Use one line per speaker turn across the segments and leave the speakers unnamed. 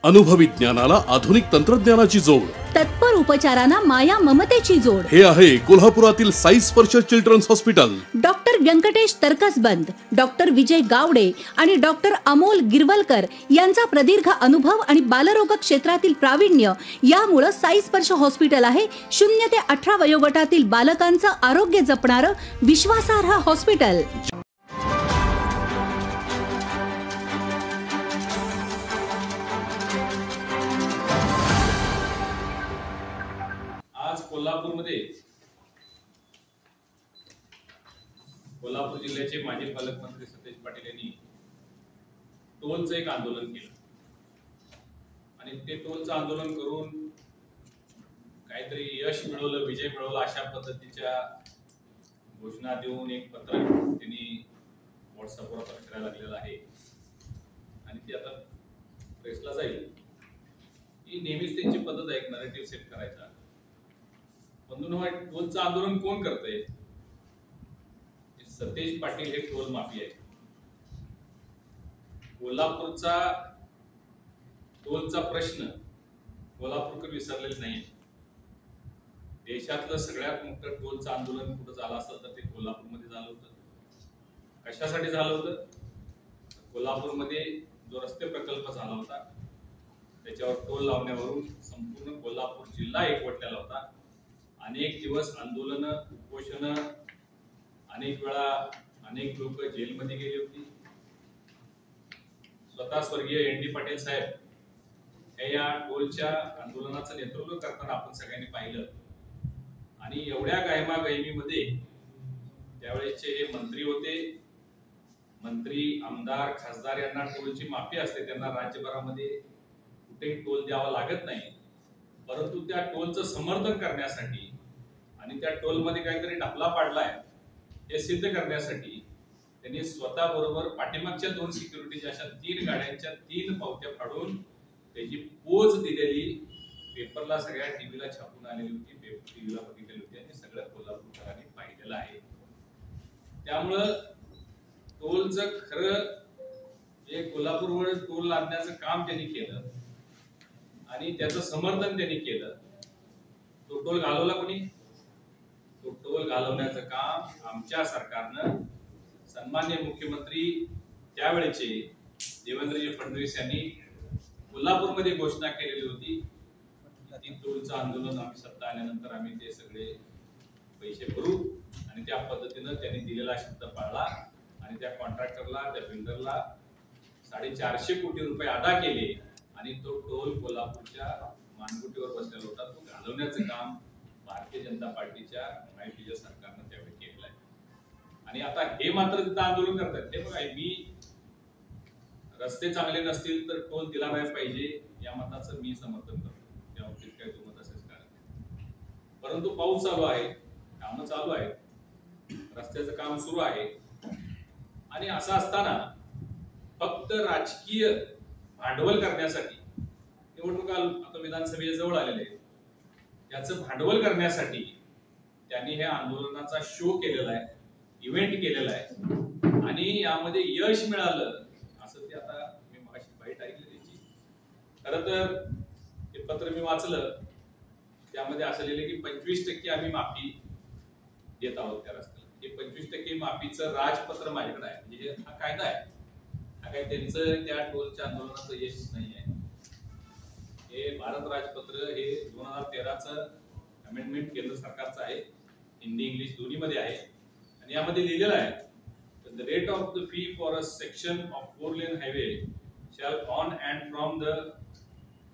अनुभवी ज्ञानाला आधुनिक तंत्रज्ञानाची जोड,
तत्पर उपचारांना माया ममतेची जोड.
हे आहे कोल्हापुरातील Sai Sparsh children's hospital.
Doctor Venkatesh Tarkasband, doctor Vijay Gawade आणि डॉक्टर अमोल गिरवलकर यांचा प्रदीर्घ अनुभव आणि बालरोग क्षेत्रातील प्रावीण्य यामुळे साई स्पर्श हॉस्पिटल आहे 0 ते 18 वयोगटातील बालकांचं आरोग्य जपणारं विश्वासार्ह हॉस्पिटल.
आज कोल्हापूर जिल्ह्याचे माजी पालकमंत्री सतेज पाटील यांनी टोलचं एक आंदोलन केलं आणि ते टोलचं आंदोलन करून काहीतरी यश मिळवलं, विजय मिळवला अशा पद्धतीच्या घोषणा देऊन एक पत्र त्यांनी व्हॉट्सअपवर फिरायला लागलेलं आहे आणि ते आता प्रेसला जाईल. ही नेहमीच त्यांची पद्धत आहे एक नरेटिव्ह सेट करायचा. पण टोलचं आंदोलन कोण करतंय? सतेज पाटील हे टोल माफी आहे. कोल्हापूरचा टोलचा प्रश्न कोल्हापूरकर विसरलेले नाही. देशातलं सगळ्यात मोठं टोलचं आंदोलन कुठं झालं असेल तर ते कोल्हापूरमध्ये झालं होतं. कशासाठी झालं होतं? कोल्हापूरमध्ये जो रस्ते प्रकल्प झाला होता त्याच्यावर टोल लावण्यावरून संपूर्ण कोल्हापूर जिल्हा एकवटलेला होता. अनेक दिवस आंदोलन, उपोषण, अनेक वेळा अनेक लोक जेलमध्ये गेली होती. स्वतः स्वर्गीय एन.डी. पाटील साहेब हे या टोलच्या आंदोलनाचं नेतृत्व करताना आपण सगळ्यांनी पाहिलं आणि एवढ्या गायमागायमीमध्ये त्यावेळेचे हे मंत्री होते. मंत्री, आमदार, खासदार यांना टोलची माफी असते, त्यांना राज्यभरामध्ये कुठेही टोल द्यावा लागत नाही. परंतु त्या टोलचं समर्थन करण्यासाठी आणि त्या टोलमध्ये काहीतरी ढपला पाडलाय हे सिद्ध करण्यासाठी त्यांनी स्वतः बरोबर पाठीमागच्या 2 सिक्युरिटीच्या अशा 3 गाड्यांच्या 3 पावत्या फाडून त्याची पोच दिलेली पेपरला, सगळ्या टीव्हीला छापून आलेली होती, टीव्हीला बघितलेली होती आणि सगळ्या कोल्हापूरकरांनी पाहिलेलं आहे. त्यामुळं टोलचं खरं जे कोल्हापूरवर टोल लादण्याचं काम त्यांनी केलं आणि त्याचं समर्थन त्यांनी केलं. तो टोल घालवला कोणी? तो टोल घालवण्याचं काम आमच्या सरकारनं, सन्माननीय मुख्यमंत्री त्यावेळेचे देवेंद्रजी फडणवीस यांनी कोल्हापूरमध्ये घोषणा केलेली होती. ती टोलचं आंदोलन आम्ही सत्ता आल्यानंतर आम्ही ते सगळे पैसे भरू आणि त्या पद्धतीनं त्यांनी दिलेला शब्द पाळला आणि त्या कॉन्ट्रॅक्टरला, त्या बिल्डरला 450 कोटी रुपये अदा केले आणि तो टोल कोल्हापूरच्या मानगुटीवर बसलेला होता. तो घालवण्याचं काम भारतीय जनता पार्टीच्या माहितीच्या सरकारनं त्यावेळी केलं आहे. आणि आता हे मात्र तिथं आंदोलन करतात. ते बघा, मी रस्ते चांगले नसतील तर टोल दिला नाही पाहिजे या मताचं मी समर्थन करतो. त्या बाबतीत काही दुमत असेल कारण, परंतु पाऊस चालू आहे, कामं चालू आहेत, रस्त्याचं काम सुरू आहे आणि असं असताना फक्त राजकीय भांडवल करण्यासाठी, निवडणुका आता विधानसभेच्या जवळ आलेले आहेत, त्याचं भांडवल करण्यासाठी त्यांनी हे आंदोलनाचा शो केलेला आहे, इव्हेंट केलेला आहे आणि यामध्ये यश मिळालं असं ते आता मी मगाशी बाईट ऐकली त्याची. खरं तर ते पत्र मी वाचलं, त्यामध्ये असं लिहिलं की 25% आम्ही माफी देत आहोत त्या रस्त्याला. हे 25% माफीचं राजपत्र माझ्याकडे आहे. म्हणजे हा कायदा आहे, हा काही त्यांचं त्या टोलच्या आंदोलनाचं यश नाही आहे. हे भारत राजपत्र हे 2013चं अमेंडमेंट केंद्र सरकारचं आहे, हिंदी इंग्लिश दोन्हीमध्ये आहे आणि यामध्ये लिहिलेलं आहे the rate of the fee for a section of 4 lane highway shall on and from the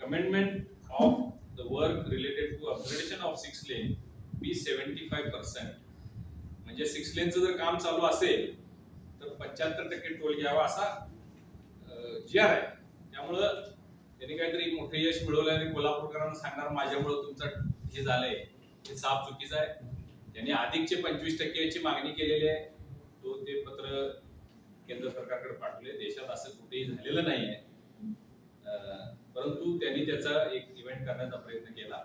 commencement of the work related to upgradation of 6 lane be 75%. म्हणजे 6 लेनचं जर काम चालू असेल तर 75% टोल घ्यावा असा GR आहे. त्यामुळं त्यांनी काहीतरी मोठं यश मिळवलं आणि कोल्हापूरकरांना सांगणार माझ्यामुळे तुमचं हे झालंय, हे साफ चुकीचं आहे. त्यांनी अधिकचे 25%ची मागणी केलेली आहे. तो ते पत्र केंद्र सरकारकडे पाठवले. देशात असं कुठेही झालेलं नाही आहे, परंतु त्यांनी त्याचा एक इव्हेंट करण्याचा प्रयत्न केला.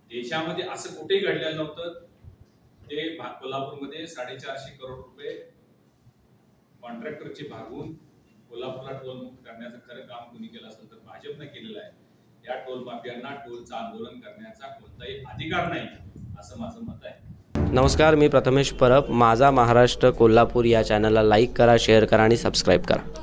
देशामध्ये असं कुठेही घडलेलं नव्हतं. ते कोल्हापूरमध्ये 450 करोड रुपये कॉन्ट्रॅक्टरची भागून कोल्हापूरला टोलमुक्त करण्याचं खरं काम कोणी केलं असेल तर भाजपनं केलेलं आहे. या टोल माफियांना टोलचं आंदोलन करण्याचा कोणताही अधिकार नाही असं माझं मत आहे.
नमस्कार, मी प्रथमेश परब. माझा महाराष्ट्र कोल्हापूर या चॅनलला लाईक करा, शेअर करा आणि सबस्क्राईब करा.